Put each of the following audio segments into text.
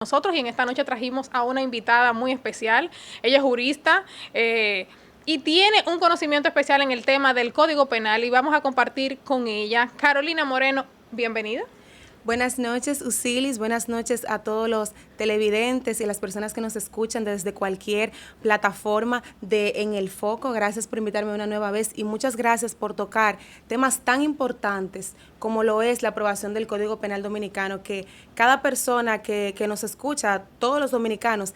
Nosotros y en esta noche trajimos a una invitada muy especial. Ella es jurista y tiene un conocimiento especial en el tema del Código Penal y vamos a compartir con ella. Carolina Moreno, bienvenida. Buenas noches, Usilis. Buenas noches a todos los televidentes y las personas que nos escuchan desde cualquier plataforma de En el Foco. Gracias por invitarme una nueva vez y muchas gracias por tocar temas tan importantes como lo es la aprobación del Código Penal Dominicano, que cada persona que nos escucha, todos los dominicanos,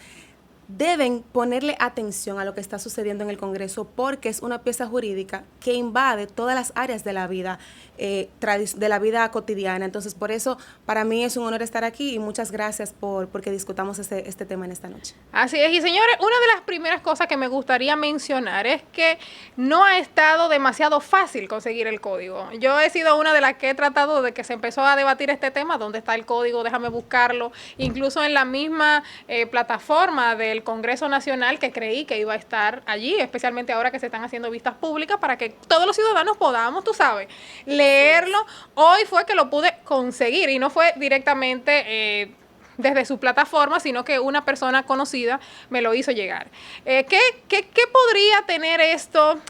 deben ponerle atención a lo que está sucediendo en el Congreso porque es una pieza jurídica que invade todas las áreas de la vida de la vida cotidiana. Entonces, por eso, para mí es un honor estar aquí y muchas gracias porque discutamos este tema en esta noche. Así es, y señores, una de las primeras cosas que me gustaría mencionar es que no ha estado demasiado fácil conseguir el código. Yo he sido una de las que he tratado de que se empezó a debatir este tema, ¿dónde está el código? Déjame buscarlo. Incluso en la misma plataforma del Congreso Nacional, que creí que iba a estar allí, especialmente ahora que se están haciendo vistas públicas para que todos los ciudadanos podamos, tú sabes, leerlo. Hoy fue que lo pude conseguir y no fue directamente desde su plataforma, sino que una persona conocida me lo hizo llegar. ¿Qué podría tener esto?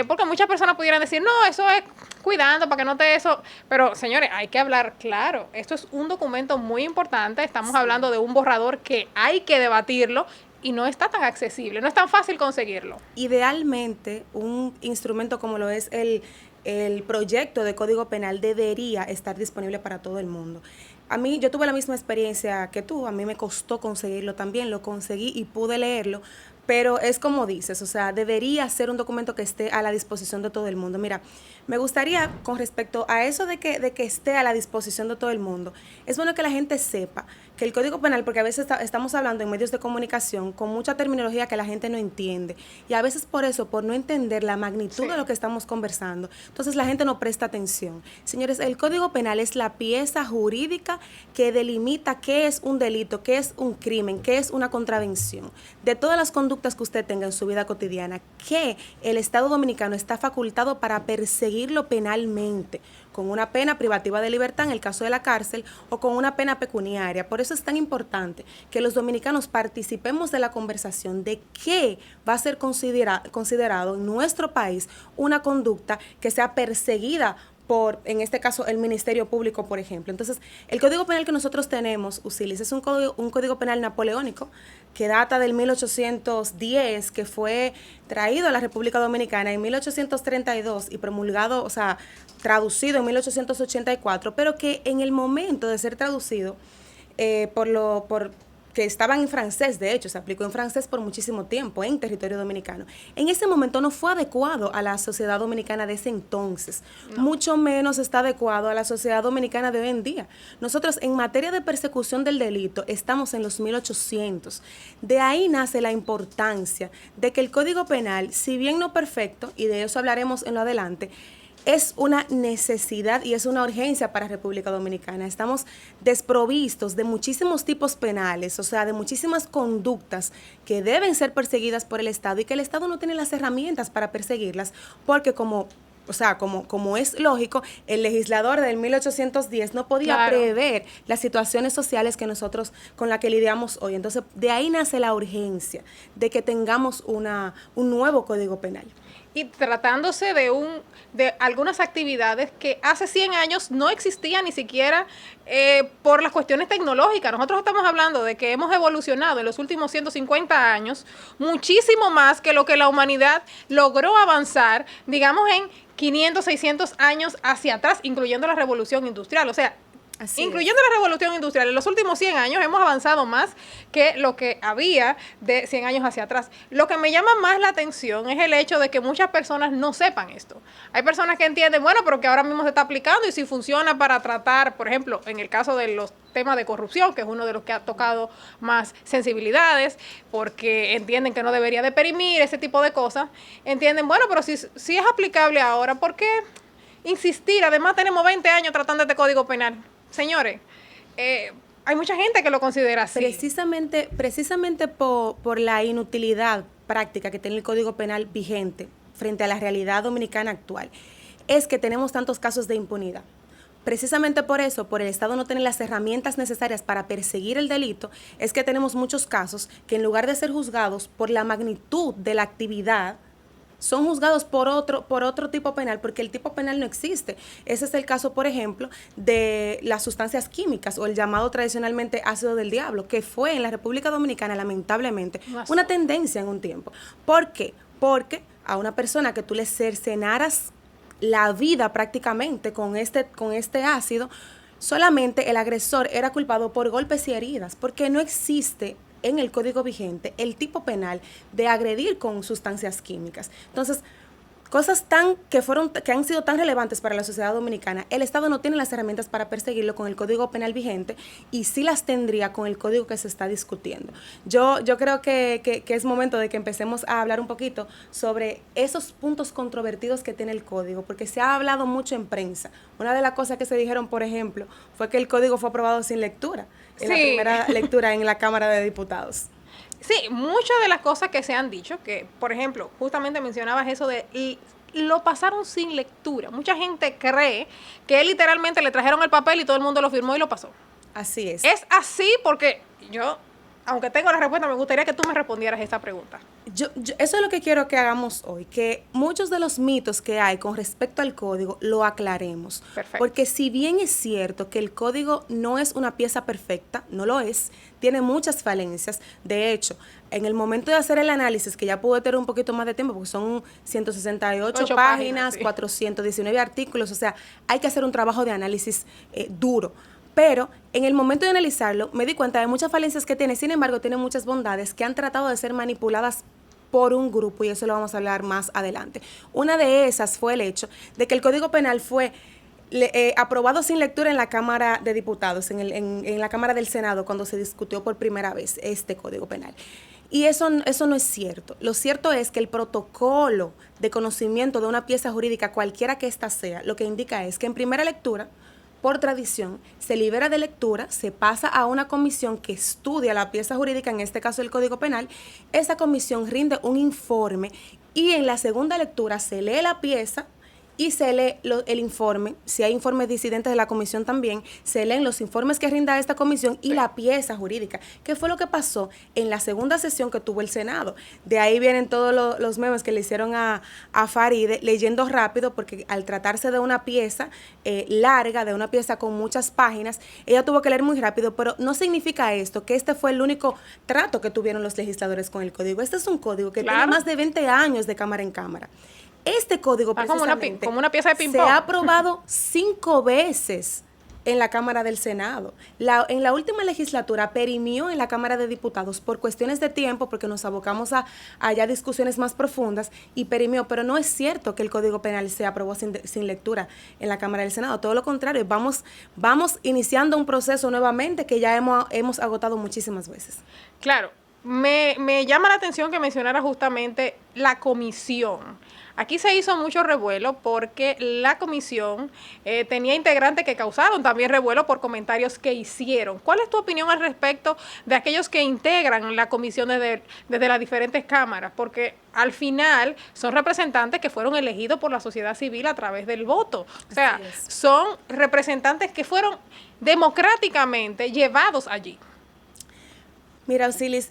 Porque muchas personas pudieran decir, no, eso es cuidando para que no te eso. Pero, señores, hay que hablar claro. Esto es un documento muy importante. Estamos hablando de un borrador que hay que debatirlo y no está tan accesible, no es tan fácil conseguirlo. Idealmente, un instrumento como lo es el proyecto de Código Penal debería estar disponible para todo el mundo. Yo tuve la misma experiencia que tú, a mí me costó conseguirlo también, lo conseguí y pude leerlo, pero es como dices, o sea, debería ser un documento que esté a la disposición de todo el mundo. Mira, me gustaría, con respecto a eso de que esté a la disposición de todo el mundo, es bueno que la gente sepa que el Código Penal, porque a veces estamos hablando en medios de comunicación con mucha terminología que la gente no entiende, y a veces por eso, por no entender la magnitud de lo que estamos conversando, entonces la gente no presta atención. Señores, el Código Penal es la pieza jurídica que delimita qué es un delito, qué es un crimen, qué es una contravención, de todas las conductas que usted tenga en su vida cotidiana, que el Estado Dominicano está facultado para perseguirlo penalmente, con una pena privativa de libertad en el caso de la cárcel o con una pena pecuniaria. Por eso es tan importante que los dominicanos participemos de la conversación de qué va a ser considerado en nuestro país una conducta que sea perseguida por, en este caso, el Ministerio Público, por ejemplo. Entonces, el Código Penal que nosotros tenemos, Usilis, es un código penal napoleónico que data del 1810, que fue traído a la República Dominicana en 1832 y promulgado, o sea, traducido en 1884, pero que en el momento de ser traducido, que estaban en francés, de hecho, se aplicó en francés por muchísimo tiempo en territorio dominicano. En ese momento no fue adecuado a la sociedad dominicana de ese entonces, mucho menos está adecuado a la sociedad dominicana de hoy en día. Nosotros en materia de persecución del delito estamos en los 1800. De ahí nace la importancia de que el Código Penal, si bien no perfecto, y de eso hablaremos en lo adelante, es una necesidad y es una urgencia para República Dominicana. Estamos desprovistos de muchísimos tipos penales, o sea, de muchísimas conductas que deben ser perseguidas por el Estado y que el Estado no tiene las herramientas para perseguirlas, porque como es lógico, el legislador del 1810 no podía prever las situaciones sociales que nosotros con las que lidiamos hoy. Entonces, de ahí nace la urgencia de que tengamos un nuevo Código Penal. Y tratándose de algunas actividades que hace 100 años no existían ni siquiera por las cuestiones tecnológicas. Nosotros estamos hablando de que hemos evolucionado en los últimos 150 años muchísimo más que lo que la humanidad logró avanzar, digamos, en 500, 600 años hacia atrás, incluyendo la revolución industrial. O sea, incluyendo la revolución industrial, en los últimos 100 años hemos avanzado más que lo que había de 100 años hacia atrás. Lo que me llama más la atención es el hecho de que muchas personas no sepan esto. Hay personas que entienden, bueno, pero que ahora mismo se está aplicando y si funciona para tratar, por ejemplo, en el caso de los temas de corrupción, que es uno de los que ha tocado más sensibilidades, porque entienden que no debería de perimir ese tipo de cosas, entienden, bueno, pero si es aplicable ahora, ¿por qué insistir? Además tenemos 20 años tratando este Código Penal. Señores, hay mucha gente que lo considera así. Precisamente por la inutilidad práctica que tiene el Código Penal vigente frente a la realidad dominicana actual, es que tenemos tantos casos de impunidad. precisamente por eso, por el Estado no tener las herramientas necesarias para perseguir el delito, es que tenemos muchos casos que en lugar de ser juzgados por la magnitud de la actividad, son juzgados por otro tipo penal, porque el tipo penal no existe. Ese es el caso, por ejemplo, de las sustancias químicas o el llamado tradicionalmente ácido del diablo, que fue en la República Dominicana, lamentablemente, una tendencia en un tiempo. ¿Por qué? Porque a una persona que tú le cercenaras la vida prácticamente con este ácido, solamente el agresor era culpado por golpes y heridas, porque no existe en el código vigente el tipo penal de agredir con sustancias químicas. Entonces, cosas que han sido tan relevantes para la sociedad dominicana, el Estado no tiene las herramientas para perseguirlo con el Código Penal vigente y sí las tendría con el código que se está discutiendo. Yo creo que es momento de que empecemos a hablar un poquito sobre esos puntos controvertidos que tiene el código, porque se ha hablado mucho en prensa. Una de las cosas que se dijeron, por ejemplo, fue que el código fue aprobado sin lectura, en la primera lectura en la Cámara de Diputados. Sí, muchas de las cosas que se han dicho, que por ejemplo, justamente mencionabas eso de lo pasaron sin lectura. Mucha gente cree que literalmente le trajeron el papel y todo el mundo lo firmó y lo pasó. Así es. Es así porque yo, aunque tengo la respuesta, me gustaría que tú me respondieras esta pregunta. Eso es lo que quiero que hagamos hoy, que muchos de los mitos que hay con respecto al código lo aclaremos. Perfecto. Porque si bien es cierto que el código no es una pieza perfecta, no lo es, tiene muchas falencias. De hecho, en el momento de hacer el análisis, que ya pude tener un poquito más de tiempo, porque son 168 páginas, sí. 419 artículos, o sea, hay que hacer un trabajo de análisis duro. Pero en el momento de analizarlo, me di cuenta de muchas falencias que tiene, sin embargo, tiene muchas bondades que han tratado de ser manipuladas por un grupo, y eso lo vamos a hablar más adelante. Una de esas fue el hecho de que el Código Penal fue aprobado sin lectura en la Cámara de Diputados, en la Cámara del Senado, cuando se discutió por primera vez este Código Penal. Y eso no es cierto. Lo cierto es que el protocolo de conocimiento de una pieza jurídica, cualquiera que ésta sea, lo que indica es que en primera lectura, por tradición, se libera de lectura, se pasa a una comisión que estudia la pieza jurídica, en este caso el Código Penal. Esa comisión rinde un informe y en la segunda lectura se lee la pieza y se lee el informe. Si hay informes disidentes de la comisión también, se leen los informes que rinda esta comisión y la pieza jurídica, que fue lo que pasó en la segunda sesión que tuvo el Senado. De ahí vienen todos los memes que le hicieron a Faride, leyendo rápido, porque al tratarse de una pieza larga, de una pieza con muchas páginas, ella tuvo que leer muy rápido, pero no significa esto que este fue el único trato que tuvieron los legisladores con el código. Este es un código que tiene más de 20 años de cámara en cámara. Este código precisamente como una pieza de ping-pong. Se ha aprobado 5 veces en la Cámara del Senado. En la última legislatura perimió en la Cámara de Diputados por cuestiones de tiempo, porque nos abocamos a ya discusiones más profundas, y perimió, pero no es cierto que el Código Penal se aprobó sin lectura en la Cámara del Senado. Todo lo contrario, vamos iniciando un proceso nuevamente que ya hemos agotado muchísimas veces. Claro, me llama la atención que mencionara justamente la comisión. Aquí se hizo mucho revuelo porque la comisión tenía integrantes que causaron también revuelo por comentarios que hicieron. ¿Cuál es tu opinión al respecto de aquellos que integran la comisión desde las diferentes cámaras? Porque al final son representantes que fueron elegidos por la sociedad civil a través del voto. O sea, son representantes que fueron democráticamente llevados allí. Mira, Osilis,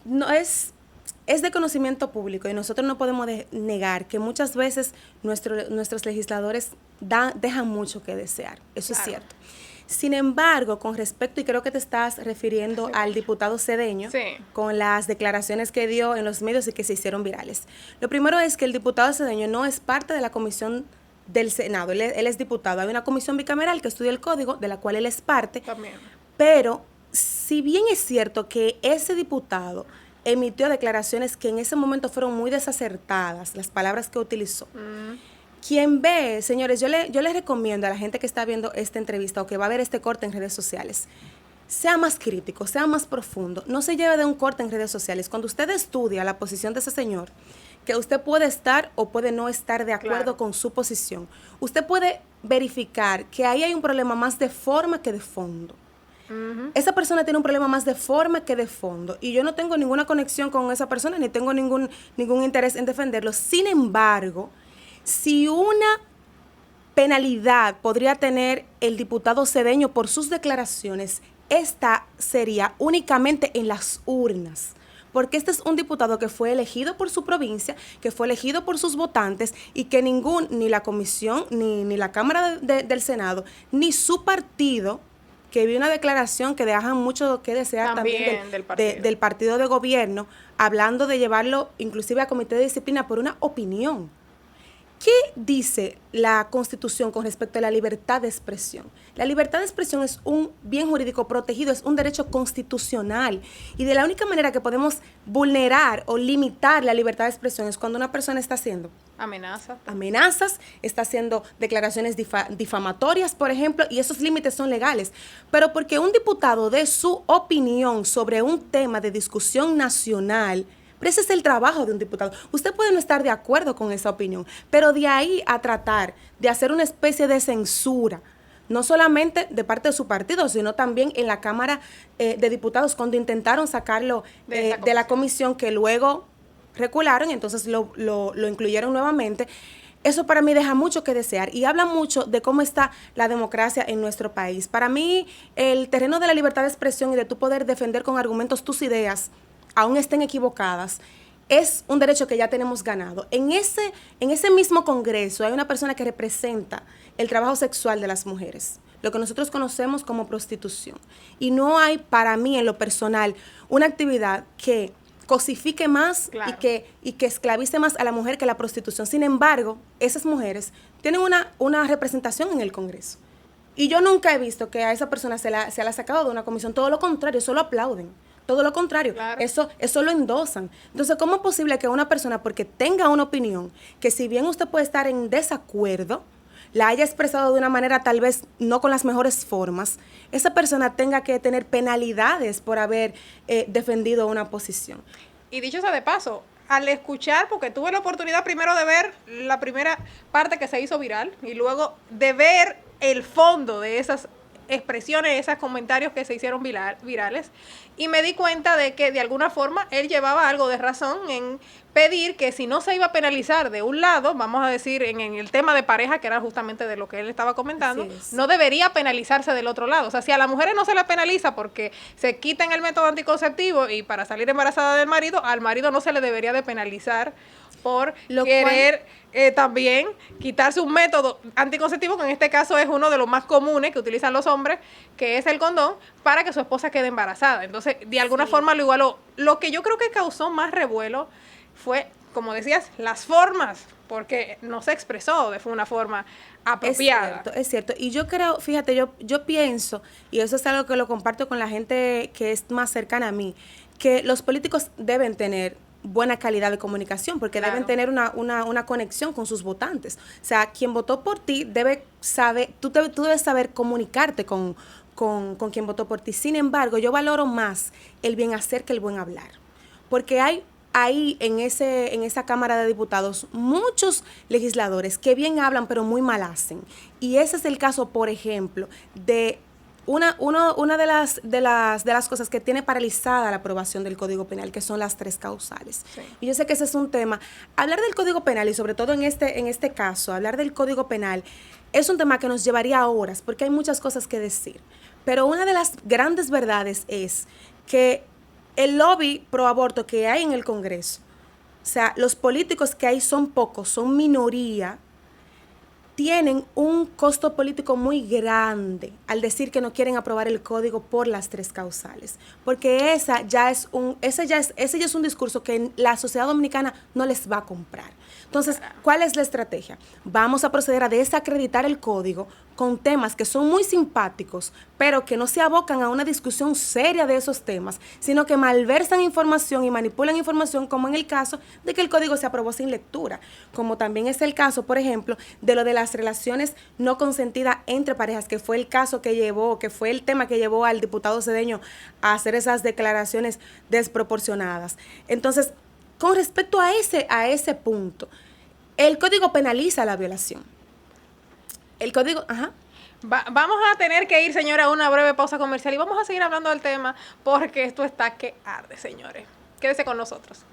no es de conocimiento público y nosotros no podemos negar que muchas veces nuestros legisladores dejan mucho que desear. Eso es cierto. Sin embargo, con respecto, y creo que te estás refiriendo al diputado Cedeño, con las declaraciones que dio en los medios y que se hicieron virales. Lo primero es que el diputado Cedeño no es parte de la comisión del Senado, él es diputado. Hay una comisión bicameral que estudia el código, de la cual él es parte. También. Pero, si bien es cierto que ese diputado emitió declaraciones que en ese momento fueron muy desacertadas, las palabras que utilizó. Quien ve, señores, yo les recomiendo a la gente que está viendo esta entrevista o que va a ver este corte en redes sociales, sea más crítico, sea más profundo, no se lleve de un corte en redes sociales. Cuando usted estudia la posición de ese señor, que usted puede estar o puede no estar de acuerdo con su posición, usted puede verificar que ahí hay un problema más de forma que de fondo. Esa persona tiene un problema más de forma que de fondo, y yo no tengo ninguna conexión con esa persona ni tengo ningún interés en defenderlo. Sin embargo, si una penalidad podría tener el diputado Cedeño por sus declaraciones, esta sería únicamente en las urnas. Porque este es un diputado que fue elegido por su provincia, que fue elegido por sus votantes y que ni la comisión, ni la Cámara del Senado, ni su partido, que vi una declaración que deja mucho que desear también del partido de gobierno, hablando de llevarlo inclusive a comité de disciplina por una opinión. ¿Qué dice la Constitución con respecto a la libertad de expresión? La libertad de expresión es un bien jurídico protegido, es un derecho constitucional. Y de la única manera que podemos vulnerar o limitar la libertad de expresión es cuando una persona está haciendo amenazas, está haciendo declaraciones difamatorias, por ejemplo, y esos límites son legales. Pero porque un diputado dé su opinión sobre un tema de discusión nacional, pero ese es el trabajo de un diputado. Usted puede no estar de acuerdo con esa opinión, pero de ahí a tratar de hacer una especie de censura, no solamente de parte de su partido, sino también en la Cámara de Diputados, cuando intentaron sacarlo de la comisión, que luego recularon y entonces lo incluyeron nuevamente. Eso para mí deja mucho que desear y habla mucho de cómo está la democracia en nuestro país. Para mí, el terreno de la libertad de expresión y de tu poder defender con argumentos tus ideas, aún estén equivocadas, es un derecho que ya tenemos ganado. En ese mismo Congreso hay una persona que representa el trabajo sexual de las mujeres, lo que nosotros conocemos como prostitución. Y no hay, para mí, en lo personal, una actividad que cosifique más, claro, y que esclavice más a la mujer que la prostitución. Sin embargo, esas mujeres tienen una representación en el Congreso. Y yo nunca he visto que a esa persona se la ha sacado de una comisión. Todo lo contrario, solo aplauden. Todo lo contrario, claro. Eso lo endosan. Entonces, ¿cómo es posible que una persona, porque tenga una opinión, que si bien usted puede estar en desacuerdo, la haya expresado de una manera tal vez no con las mejores formas, esa persona tenga que tener penalidades por haber defendido una posición? Y dicho sea de paso, al escuchar, porque tuve la oportunidad primero de ver la primera parte que se hizo viral y luego de ver el fondo de esas expresiones, esos comentarios que se hicieron virales, y me di cuenta de que de alguna forma él llevaba algo de razón en pedir que si no se iba a penalizar de un lado, vamos a decir en el tema de pareja, que era justamente de lo que él estaba comentando, no debería penalizarse del otro lado. O sea, si a las mujeres no se le penaliza porque se quitan el método anticonceptivo y para salir embarazada del marido, al marido no se le debería de penalizar por querer también quitarse un método anticonceptivo, que en este caso es uno de los más comunes que utilizan los hombres, que es el condón, para que su esposa quede embarazada. Entonces, de alguna forma lo igualó. Lo que yo creo que causó más revuelo fue, como decías, las formas, porque no se expresó de una forma apropiada. Es cierto. Y yo creo, fíjate, yo pienso, y eso es algo que lo comparto con la gente que es más cercana a mí, que los políticos deben tener buena calidad de comunicación, porque claro, deben tener una conexión con sus votantes. O sea, quien votó por ti debe saber, tú debes saber comunicarte con quien votó por ti. Sin embargo, yo valoro más el bien hacer que el buen hablar, porque hay ahí en esa Cámara de Diputados muchos legisladores que bien hablan pero muy mal hacen. Y ese es el caso, por ejemplo, de una de las cosas que tiene paralizada la aprobación del Código Penal, que son las 3 causales. Sí. Y yo sé que ese es un tema. Hablar del Código Penal, y sobre todo en este caso, hablar del Código Penal, es un tema que nos llevaría horas, porque hay muchas cosas que decir. Pero una de las grandes verdades es que el lobby pro aborto que hay en el Congreso, o sea, los políticos que hay son pocos, son minoría, tienen un costo político muy grande al decir que no quieren aprobar el código por las 3 causales, porque ese ya es un discurso que la sociedad dominicana no les va a comprar. Entonces, ¿cuál es la estrategia? Vamos a proceder a desacreditar el código con temas que son muy simpáticos, pero que no se abocan a una discusión seria de esos temas, sino que malversan información y manipulan información, como en el caso de que el código se aprobó sin lectura, como también es el caso, por ejemplo, de lo de las relaciones no consentidas entre parejas, que fue el tema que llevó al diputado Cedeño a hacer esas declaraciones desproporcionadas. Entonces, con respecto a ese punto, el código penaliza la violación. El código, vamos a tener que ir, señora, a una breve pausa comercial y vamos a seguir hablando del tema porque esto está que arde, señores. Quédese con nosotros.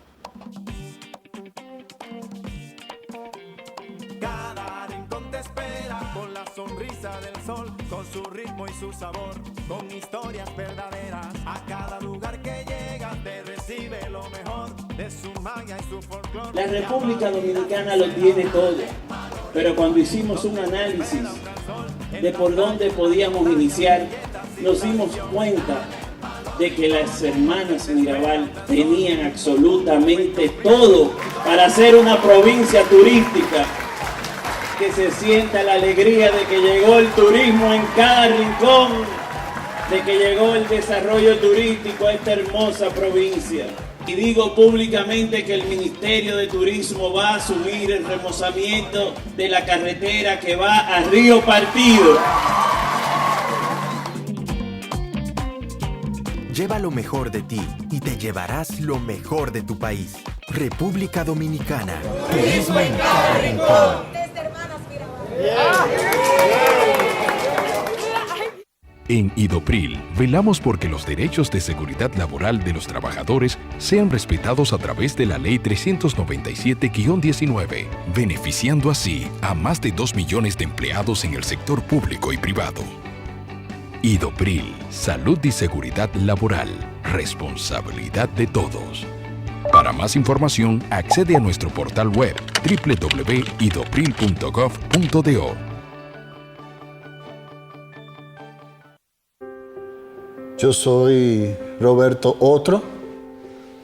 Cada rincón te espera con la sonrisa del sol, con su ritmo y su sabor, con historias verdaderas. A cada lugar que llegas te recibe lo mejor de su magia y su folclore. La República Dominicana lo tiene todo, pero cuando hicimos un análisis de por dónde podíamos iniciar, nos dimos cuenta de que las hermanas Mirabal tenían absolutamente todo para ser una provincia turística, que se sienta la alegría de que llegó el turismo en cada rincón, de que llegó el desarrollo turístico a esta hermosa provincia. Y digo públicamente que el Ministerio de Turismo va a asumir el remozamiento de la carretera que va a Río Partido. Lleva lo mejor de ti y te llevarás lo mejor de tu país. República Dominicana. Turismo en cada rincón. En Idopril, velamos porque los derechos de seguridad laboral de los trabajadores sean respetados a través de la Ley 397-19, beneficiando así a más de 2 millones de empleados en el sector público y privado. Idopril, salud y seguridad laboral, responsabilidad de todos. Para más información, accede a nuestro portal web www.idopril.gov.do. Yo soy Roberto Otro,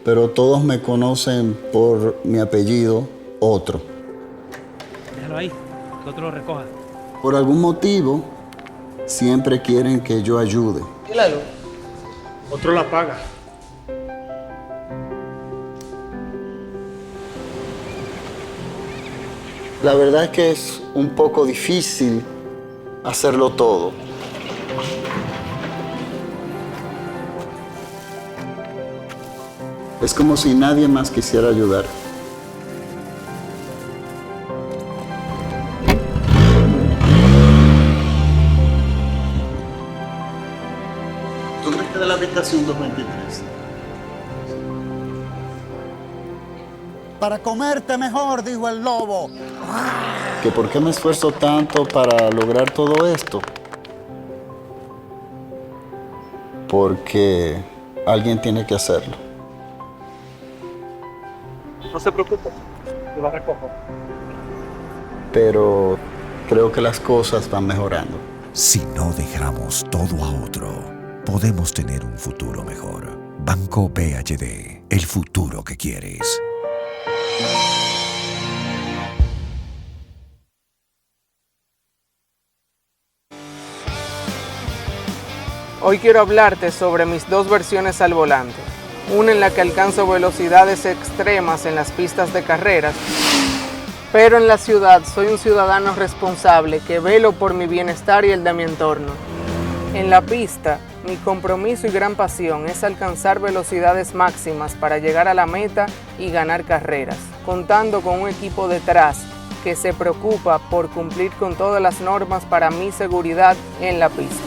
pero todos me conocen por mi apellido Otro. Déjalo ahí, que otro lo recoja. Por algún motivo, siempre quieren que yo ayude. Claro. Otro la paga. La verdad es que es un poco difícil hacerlo todo. Es como si nadie más quisiera ayudar. ¿Dónde queda la habitación 223? Para comerte mejor, dijo el lobo. ¿Que por qué me esfuerzo tanto para lograr todo esto? Porque alguien tiene que hacerlo. No se preocupe, lo va a recoger. Pero creo que las cosas van mejorando. Si no dejamos todo a otro, podemos tener un futuro mejor. Banco BHD, el futuro que quieres. Hoy quiero hablarte sobre mis dos versiones al volante. Una en la que alcanzo velocidades extremas en las pistas de carreras, pero en la ciudad soy un ciudadano responsable que velo por mi bienestar y el de mi entorno. En la pista, mi compromiso y gran pasión es alcanzar velocidades máximas para llegar a la meta y ganar carreras, contando con un equipo detrás que se preocupa por cumplir con todas las normas para mi seguridad en la pista.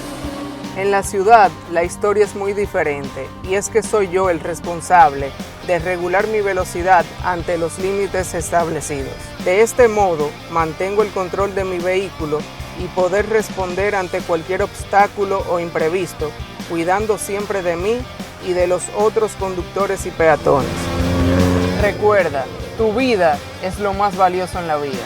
En la ciudad, la historia es muy diferente y es que soy yo el responsable de regular mi velocidad ante los límites establecidos. De este modo, mantengo el control de mi vehículo y poder responder ante cualquier obstáculo o imprevisto, cuidando siempre de mí y de los otros conductores y peatones. Recuerda, tu vida es lo más valioso en la vida.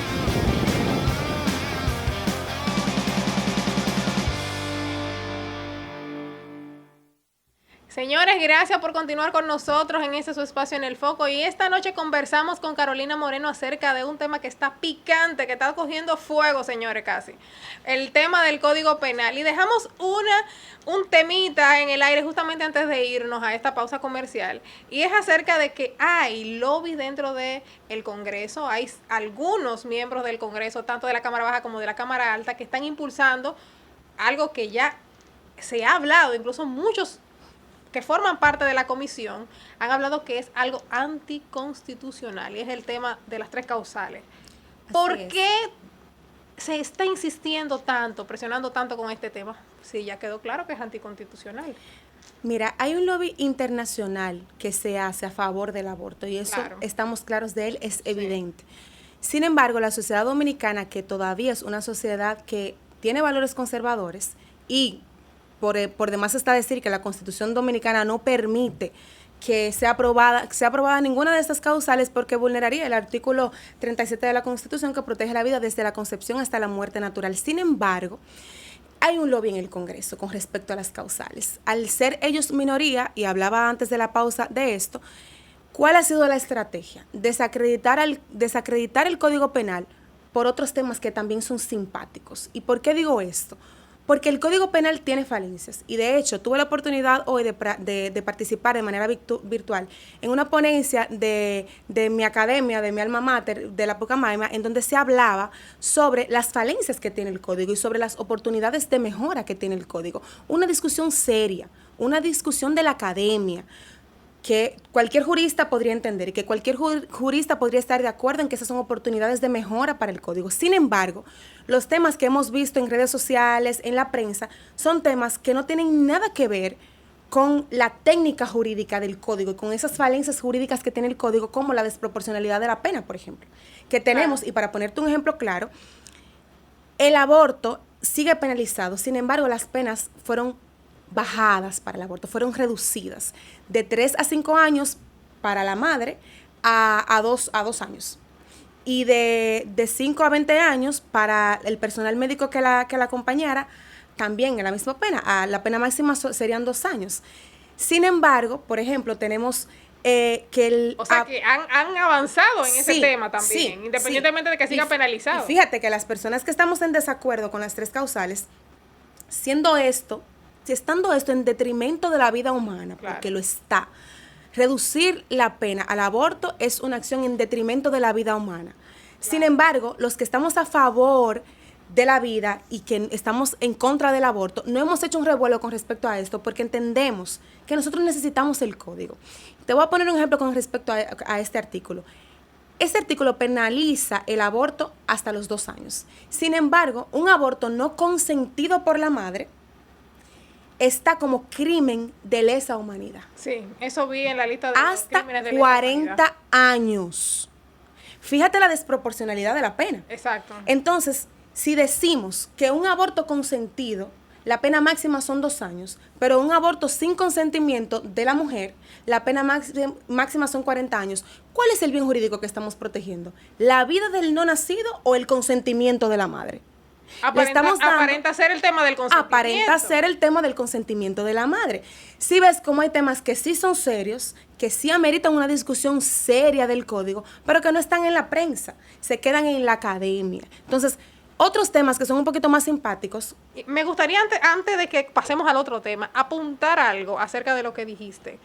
Señores, gracias por continuar con nosotros en este su espacio en el foco. Y esta noche conversamos con Carolina Moreno acerca de un tema que está picante, que está cogiendo fuego, señores, casi. El tema del Código Penal. Y dejamos un temita en el aire justamente antes de irnos a esta pausa comercial. Y es acerca de que hay lobby dentro del Congreso. Hay algunos miembros del Congreso, tanto de la Cámara Baja como de la Cámara Alta, que están impulsando algo que ya se ha hablado, incluso muchos que forman parte de la comisión han hablado que es algo anticonstitucional y es el tema de las 3 causales. ¿Por qué se está insistiendo tanto, presionando tanto con este tema? Sí, ya quedó claro que es anticonstitucional. Mira, hay un lobby internacional que se hace a favor del aborto y eso estamos claros de él, es evidente. Sin embargo, la sociedad dominicana, que todavía es una sociedad que tiene valores conservadores y por demás está decir que la Constitución Dominicana no permite que sea aprobada ninguna de estas causales porque vulneraría el artículo 37 de la Constitución que protege la vida desde la concepción hasta la muerte natural. Sin embargo, hay un lobby en el Congreso con respecto a las causales. Al ser ellos minoría, y hablaba antes de la pausa de esto, ¿cuál ha sido la estrategia? Desacreditar el Código Penal por otros temas que también son simpáticos. ¿Y por qué digo esto? Porque el Código Penal tiene falencias y de hecho tuve la oportunidad hoy de participar de manera virtual en una ponencia de mi academia, de mi alma mater, de la Pucamaima, en donde se hablaba sobre las falencias que tiene el Código y sobre las oportunidades de mejora que tiene el Código. Una discusión seria, una discusión de la academia, que cualquier jurista podría entender y que cualquier jurista podría estar de acuerdo en que esas son oportunidades de mejora para el código. Sin embargo, los temas que hemos visto en redes sociales, en la prensa, son temas que no tienen nada que ver con la técnica jurídica del código y con esas falencias jurídicas que tiene el código, como la desproporcionalidad de la pena, por ejemplo, que tenemos. Y para ponerte un ejemplo claro, el aborto sigue penalizado, sin embargo, las penas fueron bajadas para el aborto, fueron reducidas de 3 a 5 años para la madre a 2 años y de 5 a 20 años para el personal médico que la acompañara, también en la misma pena. La pena máxima serían 2 años. Sin embargo, por ejemplo, tenemos que han avanzado en ese tema también, sí, independientemente de que siga penalizado. Y fíjate que las personas que estamos en desacuerdo con las 3 causales, estando esto en detrimento de la vida humana, claro, porque lo está, reducir la pena al aborto es una acción en detrimento de la vida humana. Claro. Sin embargo, los que estamos a favor de la vida y que estamos en contra del aborto, no hemos hecho un revuelo con respecto a esto porque entendemos que nosotros necesitamos el código. Te voy a poner un ejemplo con respecto a este artículo. Este artículo penaliza el aborto hasta los 2 años. Sin embargo, un aborto no consentido por la madre está como crimen de lesa humanidad. Sí, eso vi en la lista de hasta crímenes de lesa 40 años. Fíjate la desproporcionalidad de la pena. Exacto. Entonces, si decimos que un aborto consentido, la pena máxima son 2 años, pero un aborto sin consentimiento de la mujer, la pena máxima son 40 años, ¿cuál es el bien jurídico que estamos protegiendo? ¿La vida del no nacido o el consentimiento de la madre? Aparenta ser el tema del consentimiento. Aparenta ser el tema del consentimiento de la madre. Si ves cómo hay temas que sí son serios, que sí ameritan una discusión seria del código, pero que no están en la prensa, se quedan en la academia. Entonces, otros temas que son un poquito más simpáticos. Me gustaría, antes de que pasemos al otro tema, apuntar algo acerca de lo que dijiste.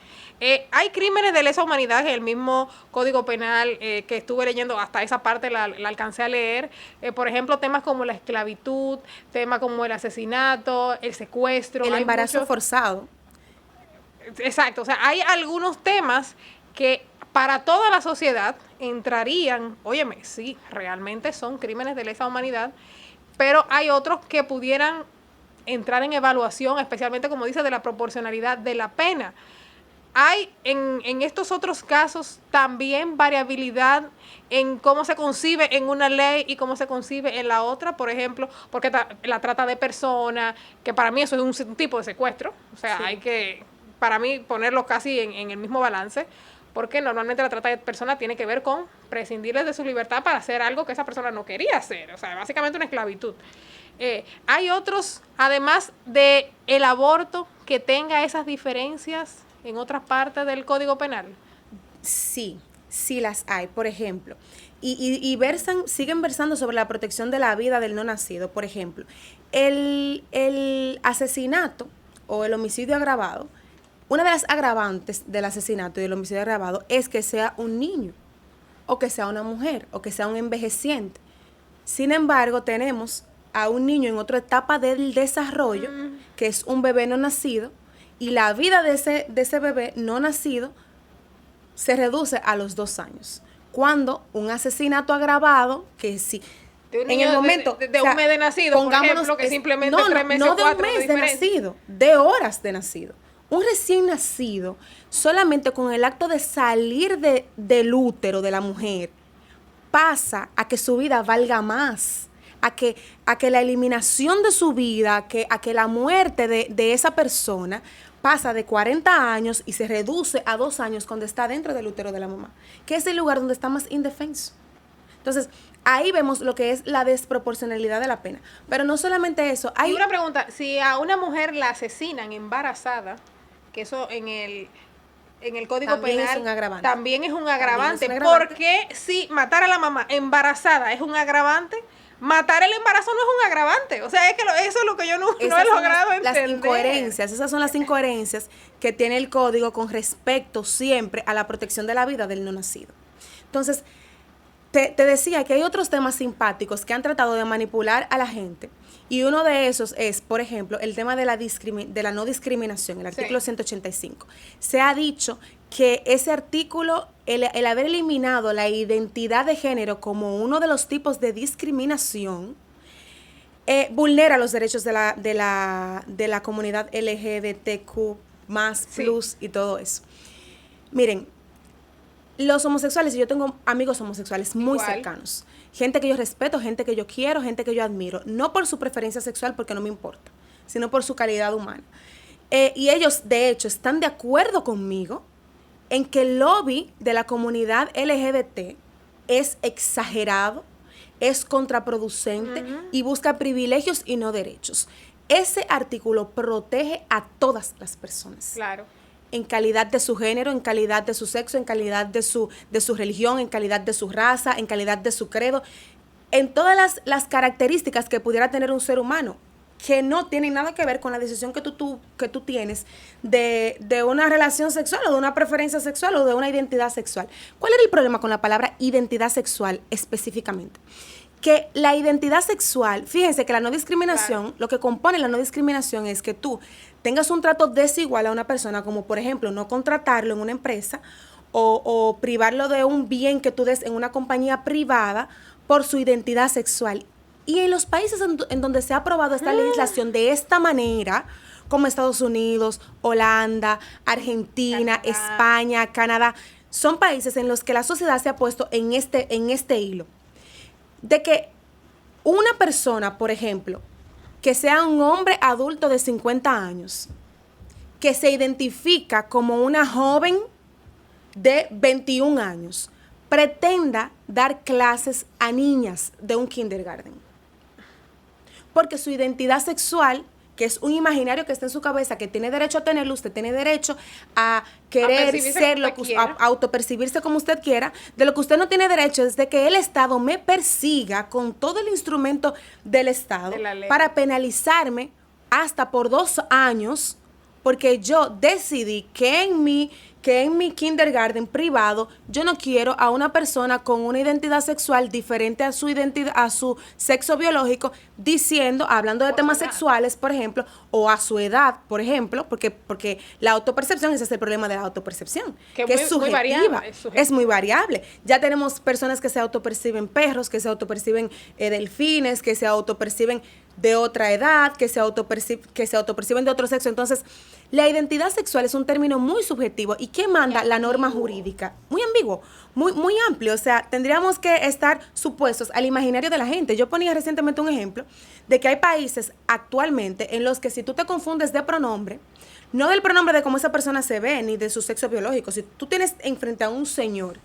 Hay crímenes de lesa humanidad en el mismo Código Penal que estuve leyendo, hasta esa parte la alcancé a leer. Por ejemplo, temas como la esclavitud, temas como el asesinato, el secuestro. El embarazo forzado. Exacto, o sea, hay algunos temas que para toda la sociedad entrarían, óyeme, sí, realmente son crímenes de lesa humanidad, pero hay otros que pudieran entrar en evaluación, especialmente, como dice, de la proporcionalidad de la pena. Hay en estos otros casos también variabilidad en cómo se concibe en una ley y cómo se concibe en la otra, por ejemplo, porque la trata de personas, que para mí eso es un tipo de secuestro, o sea, sí, hay que, para mí, ponerlo casi en el mismo balance, porque normalmente la trata de personas tiene que ver con prescindirles de su libertad para hacer algo que esa persona no quería hacer, o sea, básicamente una esclavitud. Hay otros, además de el aborto, que tenga esas diferencias en otras partes del Código Penal. Sí, sí las hay, por ejemplo. Y siguen versando sobre la protección de la vida del no nacido. Por ejemplo, el asesinato o el homicidio agravado, una de las agravantes del asesinato y del homicidio agravado es que sea un niño, o que sea una mujer, o que sea un envejeciente. Sin embargo, tenemos a un niño en otra etapa del desarrollo, que es un bebé no nacido, y la vida de ese bebé no nacido se reduce a los 2 años. Cuando un asesinato agravado, que sí, en el momento de un mes de nacido, por ejemplo, que simplemente 3 meses o 4 no de un mes de nacido, de horas de nacido. Un recién nacido, solamente con el acto de salir del útero de la mujer, pasa a que su vida valga más, a que la eliminación de su vida, a que la muerte de esa persona pasa de 40 años y se reduce a 2 años cuando está dentro del útero de la mamá, que es el lugar donde está más indefenso. Entonces, ahí vemos lo que es la desproporcionalidad de la pena. Pero no solamente eso. Hay una pregunta, si a una mujer la asesinan embarazada, que eso en el Código También Penal es un agravante. también es un agravante, También es un agravante. porque si matar a la mamá embarazada es un agravante, matar el embarazo no es un agravante. O sea, es que eso es lo que yo no he logrado entender. Las incoherencias, esas son las incoherencias que tiene el código con respecto siempre a la protección de la vida del no nacido. Entonces, te decía que hay otros temas simpáticos que han tratado de manipular a la gente. Y uno de esos es, por ejemplo, el tema de la no discriminación, el artículo 185. Se ha dicho que ese artículo, el haber eliminado la identidad de género como uno de los tipos de discriminación, vulnera los derechos de la comunidad LGBTQ+, plus y todo eso. Miren, los homosexuales, y yo tengo amigos homosexuales muy cercanos, gente que yo respeto, gente que yo quiero, gente que yo admiro, no por su preferencia sexual, porque no me importa, sino por su calidad humana. Y ellos, de hecho, están de acuerdo conmigo en que el lobby de la comunidad LGBT es exagerado, es contraproducente y busca privilegios y no derechos. Ese artículo protege a todas las personas. Claro. En calidad de su género, en calidad de su sexo, en calidad de su religión, en calidad de su raza, en calidad de su credo, en todas las características que pudiera tener un ser humano, que no tienen nada que ver con la decisión que tú tienes de una relación sexual o de una preferencia sexual o de una identidad sexual. ¿Cuál era el problema con la palabra identidad sexual específicamente? Que la identidad sexual, fíjense que la no discriminación, lo que compone la no discriminación es que tú tengas un trato desigual a una persona, como por ejemplo no contratarlo en una empresa o privarlo de un bien que tú des en una compañía privada por su identidad sexual. Y en los países en donde se ha aprobado esta legislación de esta manera, como Estados Unidos, Holanda, Argentina, España, Canadá, son países en los que la sociedad se ha puesto en este hilo. De que una persona, por ejemplo, que sea un hombre adulto de 50 años, que se identifica como una joven de 21 años, pretenda dar clases a niñas de un kindergarten. Porque su identidad sexual, que es un imaginario que está en su cabeza, que tiene derecho a tenerlo, usted tiene derecho a querer ser lo que a autopercibirse como usted quiera. De lo que usted no tiene derecho es de que el Estado me persiga con todo el instrumento del Estado para penalizarme hasta por 2 años, porque yo decidí que en mi kindergarten privado yo no quiero a una persona con una identidad sexual diferente a su identidad, a su sexo biológico, hablando de temas sexuales, por ejemplo, o a su edad, por ejemplo, porque la autopercepción, ese es el problema de la autopercepción, que es subjetiva, es muy variable. Ya tenemos personas que se autoperciben perros, que se autoperciben delfines, que se autoperciben de otra edad, que se autoperciben de otro sexo. Entonces, la identidad sexual es un término muy subjetivo. ¿Y qué manda la norma jurídica? Muy ambiguo, muy amplio. O sea, tendríamos que estar supuestos al imaginario de la gente. Yo ponía recientemente un ejemplo de que hay países actualmente en los que si tú te confundes de pronombre, no del pronombre de cómo esa persona se ve, ni de su sexo biológico, si tú tienes enfrente a un señor,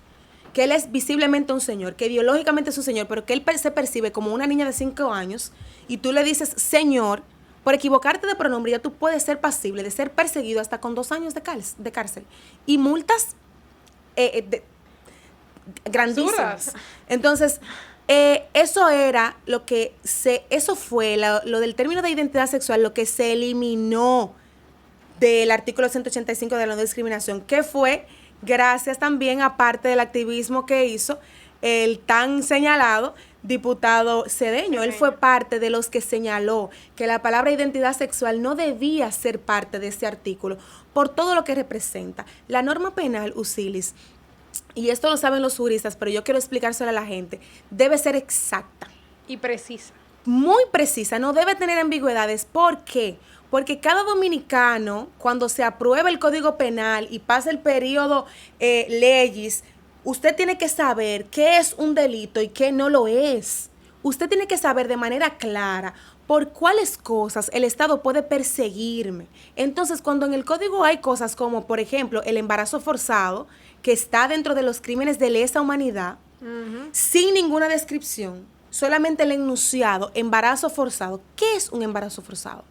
que él es visiblemente un señor, que biológicamente es un señor, pero que él se percibe como una niña de 5 años, y tú le dices señor, por equivocarte de pronombre ya tú puedes ser pasible de ser perseguido hasta con 2 años de cárcel y multas grandísimas. Entonces, eso fue lo del término de identidad sexual, lo que se eliminó del artículo 185 de la no discriminación, que fue gracias también a parte del activismo que hizo el tan señalado diputado Cedeño. Él fue parte de los que señaló que la palabra identidad sexual no debía ser parte de ese artículo por todo lo que representa. La norma penal, Usilis, y esto lo saben los juristas, pero yo quiero explicárselo a la gente, debe ser exacta. Y precisa. Muy precisa, no debe tener ambigüedades. ¿Por qué? Porque cada dominicano, cuando se aprueba el Código Penal y pasa el periodo leyes, Usted tiene que saber qué es un delito y qué no lo es. Usted tiene que saber de manera clara por cuáles cosas el Estado puede perseguirme. Entonces, cuando en el código hay cosas como, por ejemplo, el embarazo forzado, que está dentro de los crímenes de lesa humanidad, sin ninguna descripción, solamente el enunciado, embarazo forzado. ¿Qué es un embarazo forzado?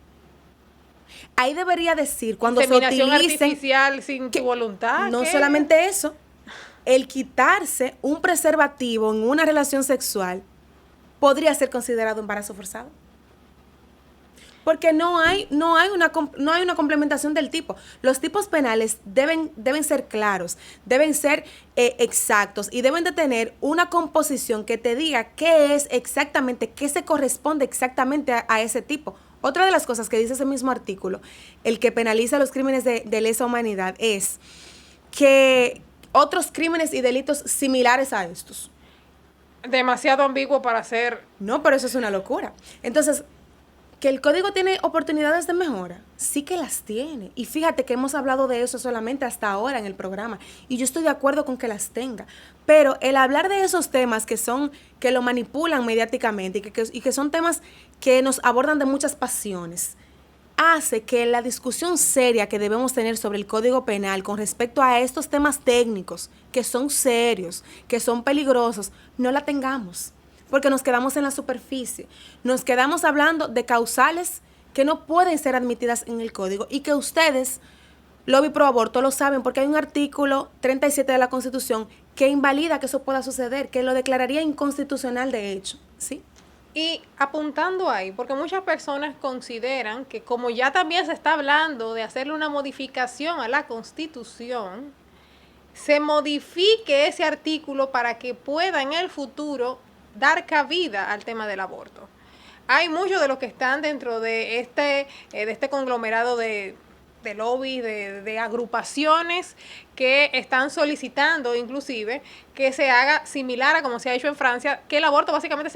Ahí debería decir, cuando se Inseminación utilicen... artificial sin tu voluntad. No ¿qué? solamente eso, el quitarse un preservativo en una relación sexual podría ser considerado embarazo forzado. Porque no hay una complementación del tipo. Los tipos penales deben ser claros, deben ser exactos y deben de tener una composición que te diga qué es exactamente, qué se corresponde exactamente a ese tipo. Otra de las cosas que dice ese mismo artículo, el que penaliza los crímenes de lesa humanidad, es que otros crímenes y delitos similares a estos. Demasiado ambiguo para ser... No, pero eso es una locura. Entonces, que el código tiene oportunidades de mejora, sí que las tiene. Y fíjate que hemos hablado de eso solamente hasta ahora en el programa. Y yo estoy de acuerdo con que las tenga. Pero el hablar de esos temas que lo manipulan mediáticamente y que son temas que nos abordan de muchas pasiones, hace que la discusión seria que debemos tener sobre el Código Penal con respecto a estos temas técnicos, que son serios, que son peligrosos, no la tengamos. Porque nos quedamos en la superficie. Nos quedamos hablando de causales que no pueden ser admitidas en el Código y que ustedes, lobby pro aborto, lo saben porque hay un artículo 37 de la Constitución que invalida que eso pueda suceder, que lo declararía inconstitucional de hecho, ¿sí? Y apuntando ahí, porque muchas personas consideran que como ya también se está hablando de hacerle una modificación a la Constitución, se modifique ese artículo para que pueda en el futuro dar cabida al tema del aborto. Hay muchos de los que están dentro de este conglomerado de lobby, de agrupaciones que están solicitando inclusive que se haga similar a como se ha hecho en Francia, que el aborto básicamente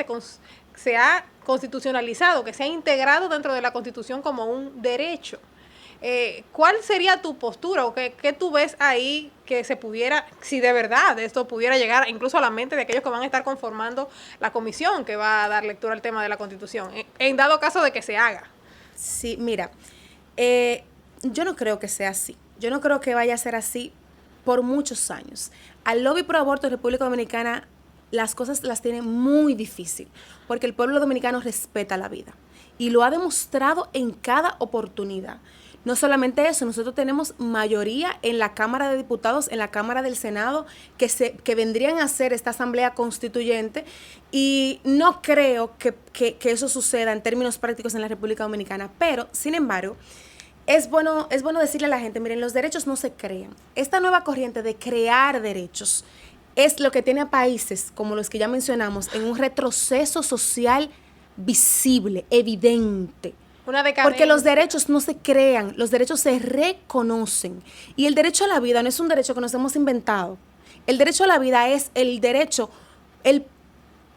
se ha constitucionalizado, que se ha integrado dentro de la Constitución como un derecho. ¿Cuál sería tu postura o qué tú ves ahí que se pudiera, si de verdad esto pudiera llegar incluso a la mente de aquellos que van a estar conformando la comisión que va a dar lectura al tema de la Constitución, en dado caso de que se haga? Sí, mira, yo no creo que sea así. Yo no creo que vaya a ser así por muchos años. Al lobby pro aborto en República Dominicana las cosas las tiene muy difícil, porque el pueblo dominicano respeta la vida y lo ha demostrado en cada oportunidad. No solamente eso, nosotros tenemos mayoría en la Cámara de Diputados, en la Cámara del Senado, que vendrían a ser esta asamblea constituyente, y no creo que eso suceda en términos prácticos en la República Dominicana, pero, sin embargo, es bueno decirle a la gente, miren, los derechos no se crean. Esta nueva corriente de crear derechos es lo que tiene a países como los que ya mencionamos en un retroceso social visible, evidente. Porque los derechos no se crean, los derechos se reconocen. Y el derecho a la vida no es un derecho que nos hemos inventado. El derecho a la vida es el derecho, el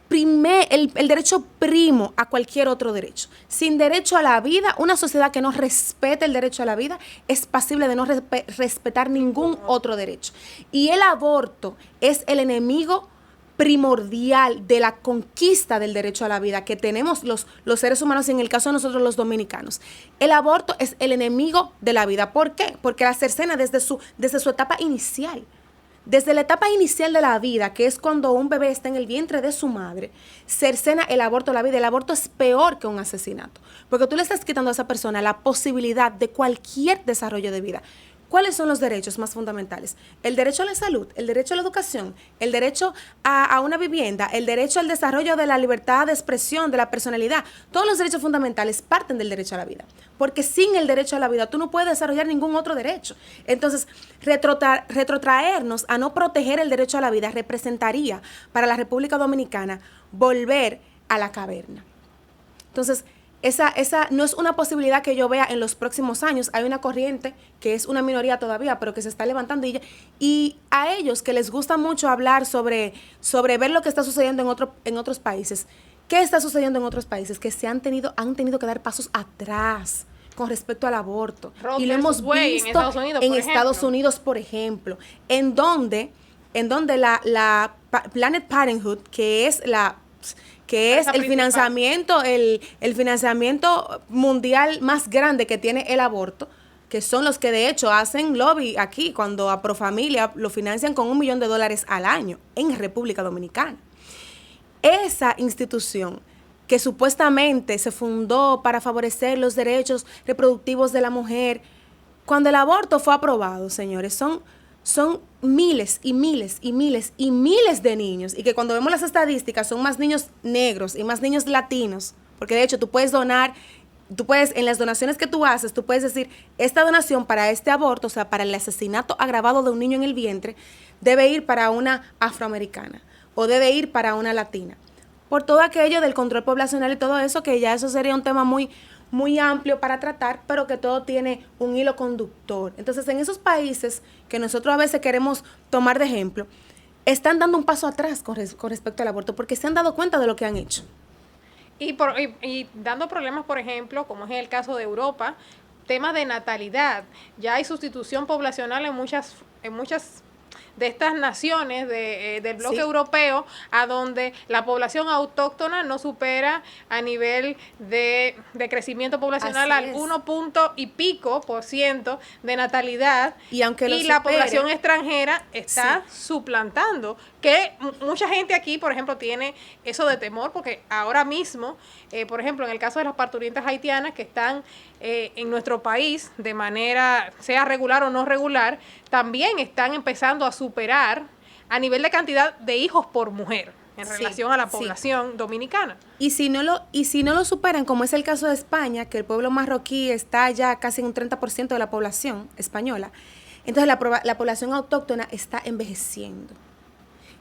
derecho primo a cualquier otro derecho. Sin derecho a la vida, una sociedad que no respete el derecho a la vida es pasible de no respetar ningún otro derecho. Y el aborto es el enemigo primordial de la conquista del derecho a la vida que tenemos los seres humanos y en el caso de nosotros los dominicanos. El aborto es el enemigo de la vida. ¿Por qué? Porque la cercena desde su etapa inicial. Desde la etapa inicial de la vida, que es cuando un bebé está en el vientre de su madre, cercena el aborto a la vida. El aborto es peor que un asesinato, porque tú le estás quitando a esa persona la posibilidad de cualquier desarrollo de vida. ¿Cuáles son los derechos más fundamentales? El derecho a la salud, el derecho a la educación, el derecho a una vivienda, el derecho al desarrollo de la libertad de expresión, de la personalidad. Todos los derechos fundamentales parten del derecho a la vida, porque sin el derecho a la vida tú no puedes desarrollar ningún otro derecho. Entonces, retrotraernos a no proteger el derecho a la vida representaría para la República Dominicana volver a la caverna. Entonces, esa no es una posibilidad que yo vea en los próximos años. Hay una corriente que es una minoría todavía, pero que se está levantando y a ellos que les gusta mucho hablar sobre ver lo que está sucediendo en otros países. ¿Qué está sucediendo en otros países? Que han tenido que dar pasos atrás con respecto al aborto. Y lo hemos visto en Estados Unidos, por ejemplo, en donde en donde la Planned Parenthood, que es el financiamiento mundial más grande que tiene el aborto, que son los que de hecho hacen lobby aquí, cuando a Profamilia lo financian con $1 millón al año en República Dominicana. Esa institución que supuestamente se fundó para favorecer los derechos reproductivos de la mujer, cuando el aborto fue aprobado, señores, son miles y miles y miles y miles de niños, y que cuando vemos las estadísticas son más niños negros y más niños latinos, porque de hecho tú puedes, en las donaciones que tú haces, tú puedes decir, esta donación para este aborto, o sea, para el asesinato agravado de un niño en el vientre, debe ir para una afroamericana o debe ir para una latina. Por todo aquello del control poblacional y todo eso, que ya eso sería un tema muy, muy amplio para tratar, pero que todo tiene un hilo conductor. Entonces, en esos países que nosotros a veces queremos tomar de ejemplo, están dando un paso atrás con respecto al aborto, porque se han dado cuenta de lo que han hecho. Y dando problemas, por ejemplo, como es en el caso de Europa, temas de natalidad. Ya hay sustitución poblacional en muchas de estas naciones del bloque europeo, a donde la población autóctona no supera a nivel de crecimiento poblacional al 1% de natalidad, y la población extranjera está suplantando, que mucha gente aquí, por ejemplo, tiene eso de temor, porque ahora mismo, por ejemplo, en el caso de las parturientas haitianas que están en nuestro país de manera, sea regular o no regular, también están empezando a superar a nivel de cantidad de hijos por mujer en relación a la población dominicana. Y si no lo superan, como es el caso de España, que el pueblo marroquí está ya casi en un 30% de la población española, entonces la población autóctona está envejeciendo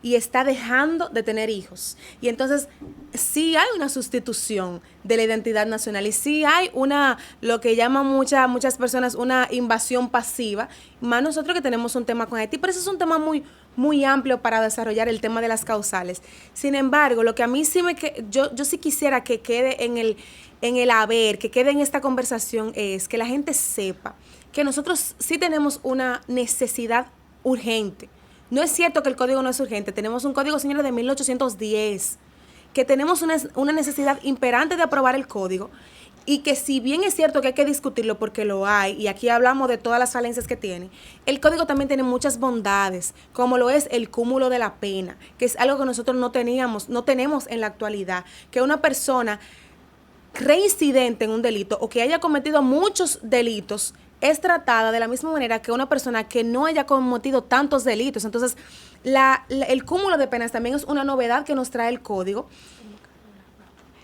y está dejando de tener hijos. Y entonces sí hay una sustitución de la identidad nacional, y sí hay lo que llaman muchas personas una invasión pasiva, más nosotros que tenemos un tema con Haití, pero eso es un tema muy, muy amplio para desarrollar el tema de las causales. Sin embargo, lo que a mí sí yo sí quisiera que quede en el haber, que quede en esta conversación, es que la gente sepa que nosotros sí tenemos una necesidad urgente. No es cierto que el código no es urgente. Tenemos un código, señores, de 1810, que tenemos una necesidad imperante de aprobar el código, y que si bien es cierto que hay que discutirlo porque lo hay, y aquí hablamos de todas las falencias que tiene, el código también tiene muchas bondades, como lo es el cúmulo de la pena, que es algo que nosotros no tenemos en la actualidad, que una persona reincidente en un delito o que haya cometido muchos delitos es tratada de la misma manera que una persona que no haya cometido tantos delitos. Entonces, el cúmulo de penas también es una novedad que nos trae el código.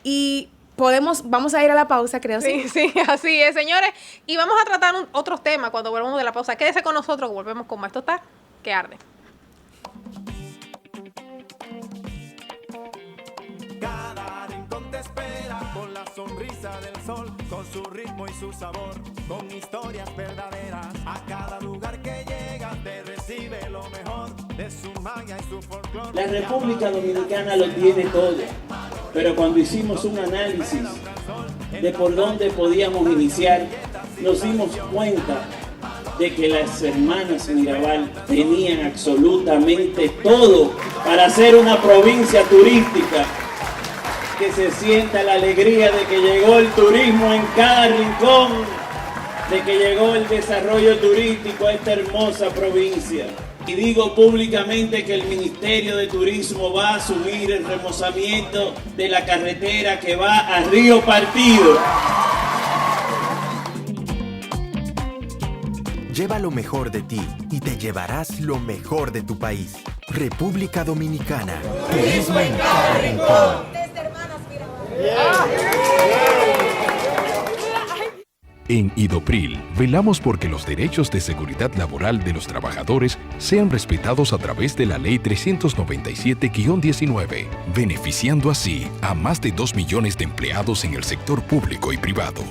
Y vamos a ir a la pausa, creo. Sí, así es, señores. Y vamos a tratar otros temas cuando volvamos de la pausa. Quédese con nosotros, volvemos con más. Esto está que arde. Cada rincón te espera con la sonrisa del sol, con su ritmo y su sabor, con historias verdaderas. A cada lugar que llegas te recibe lo mejor de su magia y su folclore. La República Dominicana lo tiene todo, pero cuando hicimos un análisis de por dónde podíamos iniciar, nos dimos cuenta de que las hermanas Mirabal tenían absolutamente todo para ser una provincia turística, que se sienta la alegría de que llegó el turismo en cada rincón, de que llegó el desarrollo turístico a esta hermosa provincia. Y digo públicamente que el Ministerio de Turismo va a asumir el remozamiento de la carretera que va a Río Partido. Lleva lo mejor de ti y te llevarás lo mejor de tu país. República Dominicana. Turismo en cada rincón. En Idopril, velamos porque los derechos de seguridad laboral de los trabajadores sean respetados a través de la Ley 397-19, beneficiando así a más de 2 millones de empleados en el sector público y privado.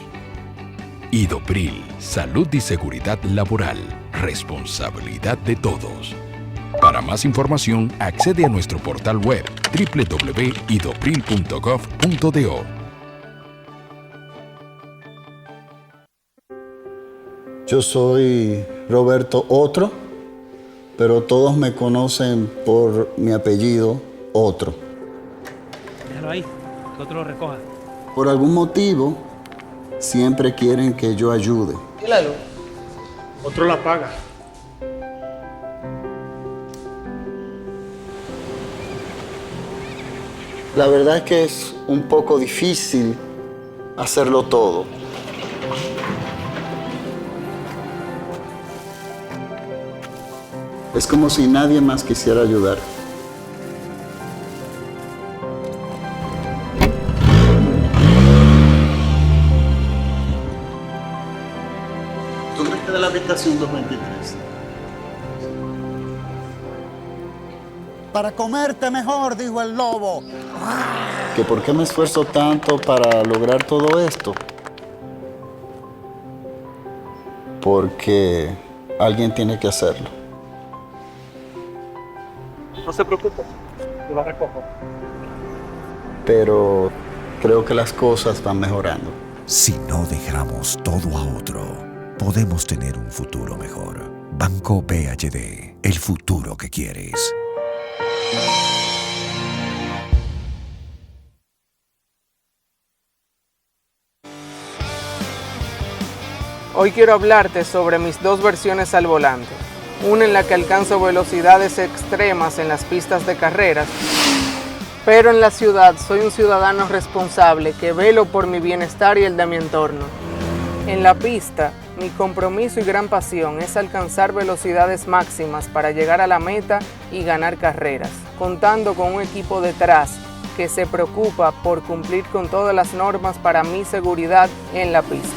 Idopril, salud y seguridad laboral, responsabilidad de todos. Para más información, accede a nuestro portal web www.idopril.gov.do. Yo soy Roberto Otro, pero todos me conocen por mi apellido, Otro. Déjalo ahí, que otro lo recoja. Por algún motivo, siempre quieren que yo ayude. ¿Y la luz? Otro la paga. La verdad es que es un poco difícil hacerlo todo. Es como si nadie más quisiera ayudar. ¿Tú crees que de la habitación 223? Para comerte mejor, dijo el lobo. ¿Que por qué me esfuerzo tanto para lograr todo esto? Porque alguien tiene que hacerlo. No se preocupe, yo la recojo. Pero creo que las cosas van mejorando. Si no dejamos todo a otro, podemos tener un futuro mejor. Banco BHD, el futuro que quieres. Hoy quiero hablarte sobre mis dos versiones al volante. Una en la que alcanzo velocidades extremas en las pistas de carreras, pero en la ciudad soy un ciudadano responsable que velo por mi bienestar y el de mi entorno. En la pista, mi compromiso y gran pasión es alcanzar velocidades máximas para llegar a la meta y ganar carreras, contando con un equipo detrás que se preocupa por cumplir con todas las normas para mi seguridad en la pista.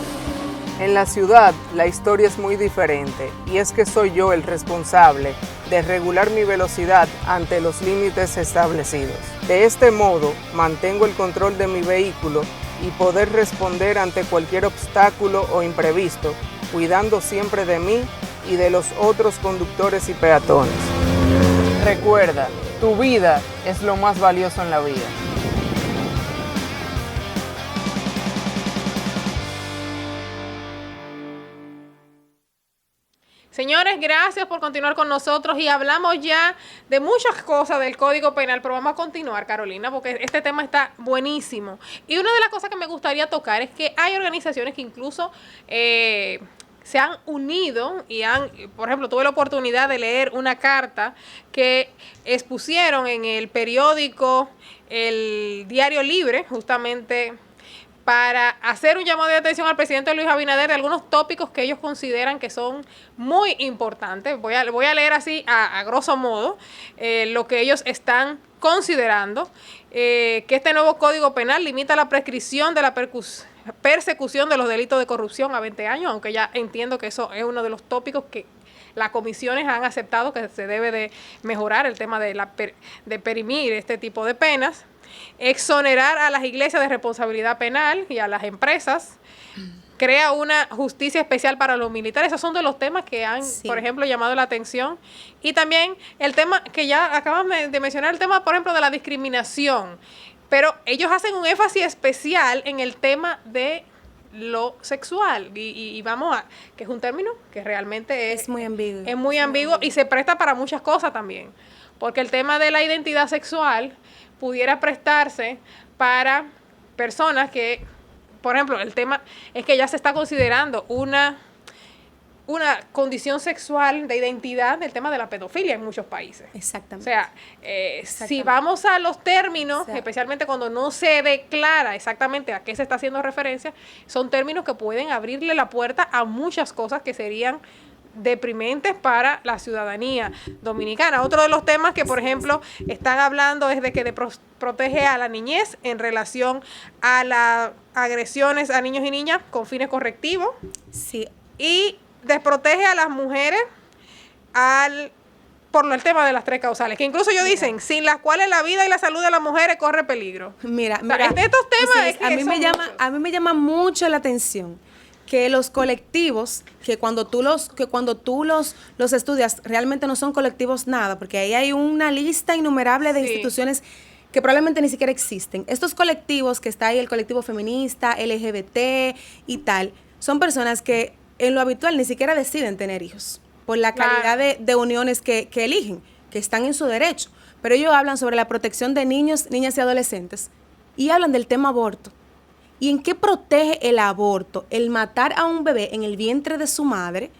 En la ciudad, la historia es muy diferente y es que soy yo el responsable de regular mi velocidad ante los límites establecidos. De este modo, mantengo el control de mi vehículo y poder responder ante cualquier obstáculo o imprevisto, cuidando siempre de mí y de los otros conductores y peatones. Recuerda, tu vida es lo más valioso en la vida. Señores, gracias por continuar con nosotros y hablamos ya de muchas cosas del Código Penal, pero vamos a continuar, Carolina, porque este tema está buenísimo. Y una de las cosas que me gustaría tocar es que hay organizaciones que incluso se han unido y por ejemplo, tuve la oportunidad de leer una carta que expusieron en el periódico El Diario Libre, justamente para hacer un llamado de atención al presidente Luis Abinader de algunos tópicos que ellos consideran que son muy importantes. Voy a leer así a grosso modo lo que ellos están considerando, que este nuevo Código Penal limita la prescripción de la persecución de los delitos de corrupción a 20 años, aunque ya entiendo que eso es uno de los tópicos que las comisiones han aceptado que se debe de mejorar, el tema de perimir este tipo de penas. Exonerar a las iglesias de responsabilidad penal y a las empresas. Crea una justicia especial para los militares. Esos son de los temas que han, por ejemplo, llamado la atención. Y también el tema que ya acaban de mencionar, el tema, por ejemplo, de la discriminación. Pero ellos hacen un énfasis especial en el tema de lo sexual. Y vamos a, que es un término que realmente es muy ambiguo. Es muy ambiguo y se presta para muchas cosas también. Porque el tema de la identidad sexual pudiera prestarse para personas que, por ejemplo, el tema es que ya se está considerando una condición sexual de identidad del tema de la pedofilia en muchos países. Exactamente. O sea, si vamos a los términos, especialmente cuando no se declara exactamente a qué se está haciendo referencia, son términos que pueden abrirle la puerta a muchas cosas que serían deprimentes para la ciudadanía dominicana. Otro de los temas que, por ejemplo, están hablando es de que protege a la niñez en relación a las agresiones a niños y niñas con fines correctivos. Sí. Y desprotege a las mujeres por el tema de las 3 causales, que incluso ellos dicen, sin las cuales la vida y la salud de las mujeres corre peligro. Mira, o sea, estos temas es que a mí me llama mucho la atención que los colectivos, que cuando tú los estudias, realmente no son colectivos nada, porque ahí hay una lista innumerable de instituciones que probablemente ni siquiera existen. Estos colectivos que está ahí, el colectivo feminista, LGBT y tal, son personas que en lo habitual ni siquiera deciden tener hijos. por la calidad de uniones que eligen, que están en su derecho. Pero ellos hablan sobre la protección de niños, niñas y adolescentes y hablan del tema aborto. ¿Y en qué protege el aborto, el matar a un bebé en el vientre de su madre,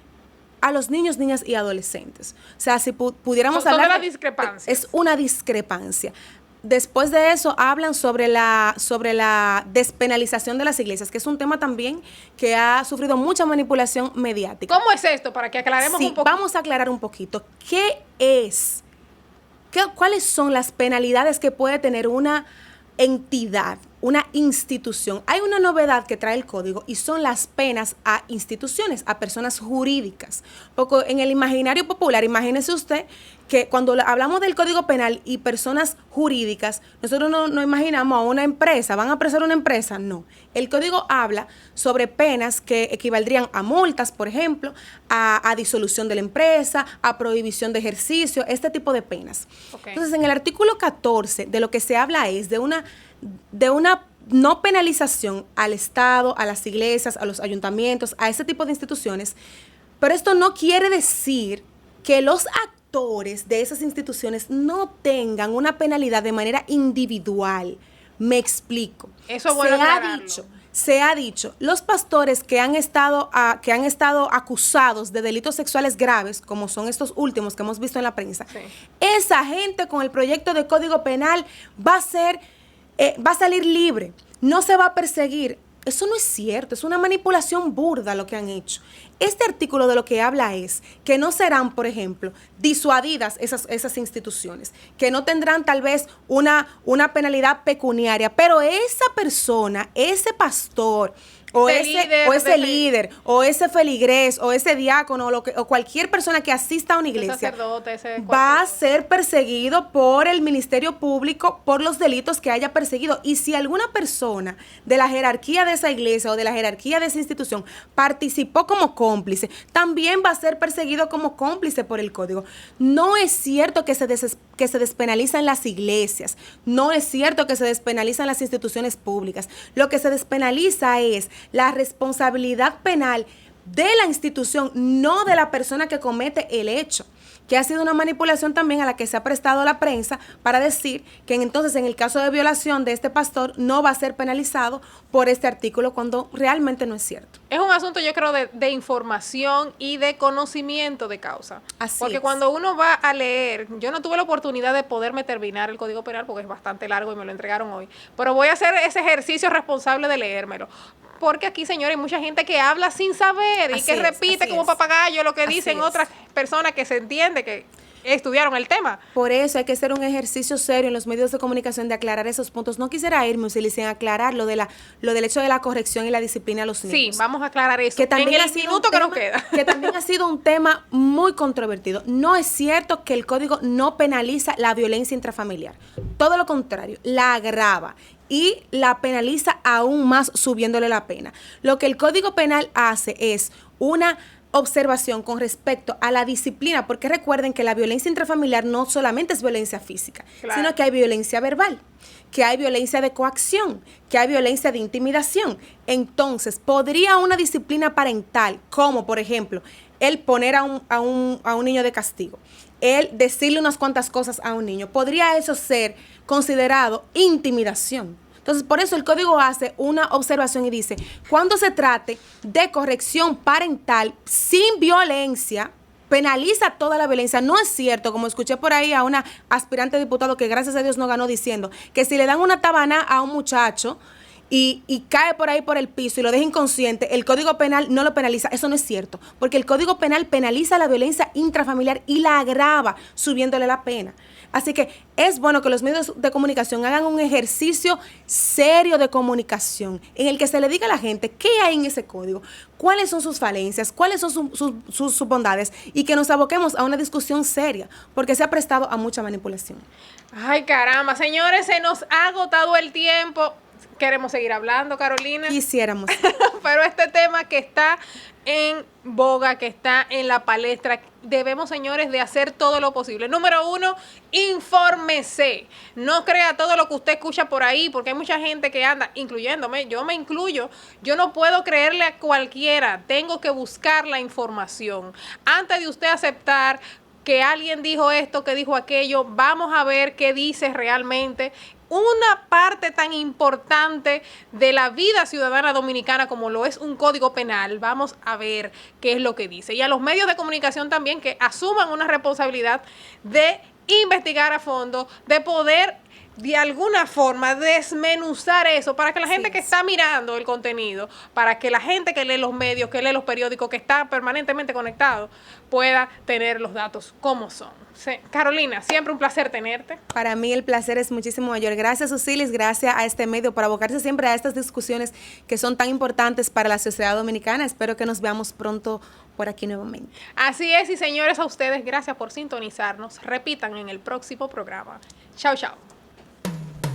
a los niños, niñas y adolescentes? O sea, si pudiéramos hablar... Son discrepancias. Es una discrepancia. Después de eso hablan sobre la despenalización de las iglesias, que es un tema también que ha sufrido mucha manipulación mediática. ¿Cómo es esto? Para que aclaremos un poco. Vamos a aclarar un poquito. ¿Cuáles son las penalidades que puede tener una entidad, una institución? Hay una novedad que trae el código y son las penas a instituciones, a personas jurídicas. Porque en el imaginario popular, imagínese usted que cuando hablamos del Código Penal y personas jurídicas, nosotros no imaginamos a una empresa. ¿Van a apresar una empresa? No. El código habla sobre penas que equivaldrían a multas, por ejemplo, a disolución de la empresa, a prohibición de ejercicio, este tipo de penas. Okay. Entonces, en el artículo 14, de lo que se habla es de una no penalización al Estado, a las iglesias, a los ayuntamientos, a ese tipo de instituciones, pero esto no quiere decir que los actores de esas instituciones no tengan una penalidad de manera individual. Me explico. Eso es bueno aclararlo. Se ha dicho, los pastores que han estado acusados de delitos sexuales graves, como son estos últimos que hemos visto en la prensa, sí, esa gente con el proyecto de Código Penal va a salir libre, no se va a perseguir. Eso no es cierto, es una manipulación burda lo que han hecho. Este artículo de lo que habla es que no serán, por ejemplo, disuadidas esas instituciones, que no tendrán tal vez una penalidad pecuniaria, pero esa persona, ese pastor, o ese líder, o ese feligrés, o ese diácono, o cualquier persona que asista a una iglesia, va a ser perseguido por el Ministerio Público por los delitos que haya perseguido. Y si alguna persona de la jerarquía de esa iglesia o de la jerarquía de esa institución participó como cómplice, también va a ser perseguido como cómplice por el código. No es cierto que se despenalizan las iglesias, no es cierto que se despenalizan las instituciones públicas. Lo que se despenaliza es la responsabilidad penal de la institución, no de la persona que comete el hecho, que ha sido una manipulación también a la que se ha prestado la prensa para decir que entonces en el caso de violación de este pastor no va a ser penalizado por este artículo, cuando realmente no es cierto. Es un asunto, yo creo, de información y de conocimiento de causa. Porque cuando uno va a leer, yo no tuve la oportunidad de poderme terminar el Código Penal porque es bastante largo y me lo entregaron hoy, pero voy a hacer ese ejercicio responsable de leérmelo. Porque aquí, señores, hay mucha gente que habla sin saber y que repite como papagayo lo que dicen otras personas que se entiende que estudiaron el tema. Por eso hay que hacer un ejercicio serio en los medios de comunicación de aclarar esos puntos. No quisiera irme sin aclarar lo del hecho de la corrección y la disciplina a los niños. Sí, vamos a aclarar eso que también en el minuto que nos queda. Que también ha sido un tema muy controvertido. No es cierto que el código no penaliza la violencia intrafamiliar. Todo lo contrario, la agrava y la penaliza aún más subiéndole la pena. Lo que el Código Penal hace es una observación con respecto a la disciplina, porque recuerden que la violencia intrafamiliar no solamente es violencia física, sino que hay violencia verbal, que hay violencia de coacción, que hay violencia de intimidación. Entonces, ¿podría una disciplina parental, como por ejemplo, el poner a un niño de castigo, el decirle unas cuantas cosas a un niño, podría eso ser considerado intimidación? Entonces, por eso el código hace una observación y dice, cuando se trate de corrección parental sin violencia, penaliza toda la violencia. No es cierto, como escuché por ahí a una aspirante diputado que gracias a Dios no ganó, diciendo que si le dan una tabana a un muchacho y cae por ahí por el piso y lo deja inconsciente, el Código Penal no lo penaliza. Eso no es cierto, porque el Código Penal penaliza la violencia intrafamiliar y la agrava subiéndole la pena. Así que es bueno que los medios de comunicación hagan un ejercicio serio de comunicación en el que se le diga a la gente qué hay en ese código, cuáles son sus falencias, cuáles son sus bondades, y que nos aboquemos a una discusión seria, porque se ha prestado a mucha manipulación. Ay, caramba, señores, se nos ha agotado el tiempo. Queremos seguir hablando, Carolina. Quisiéramos. Pero este tema que está en boga, que está en la palestra, debemos, señores, de hacer todo lo posible. Número 1, infórmese. No crea todo lo que usted escucha por ahí, porque hay mucha gente que anda, incluyéndome, yo me incluyo. Yo no puedo creerle a cualquiera. Tengo que buscar la información. Antes de usted aceptar que alguien dijo esto, que dijo aquello, vamos a ver qué dice realmente. Una parte tan importante de la vida ciudadana dominicana como lo es un código penal, vamos a ver qué es lo que dice. Y a los medios de comunicación también que asuman una responsabilidad de investigar a fondo, de poder de alguna forma desmenuzar eso para que la gente que está mirando el contenido, para que la gente que lee los medios, que lee los periódicos, que está permanentemente conectado, pueda tener los datos como son. Sí. Carolina, siempre un placer tenerte. Para mí el placer es muchísimo mayor. Gracias, Osiris, gracias a este medio por abocarse siempre a estas discusiones que son tan importantes para la sociedad dominicana. Espero que nos veamos pronto por aquí nuevamente. Así es, y señores, a ustedes, gracias por sintonizarnos. Repitan en el próximo programa. Chao, chao.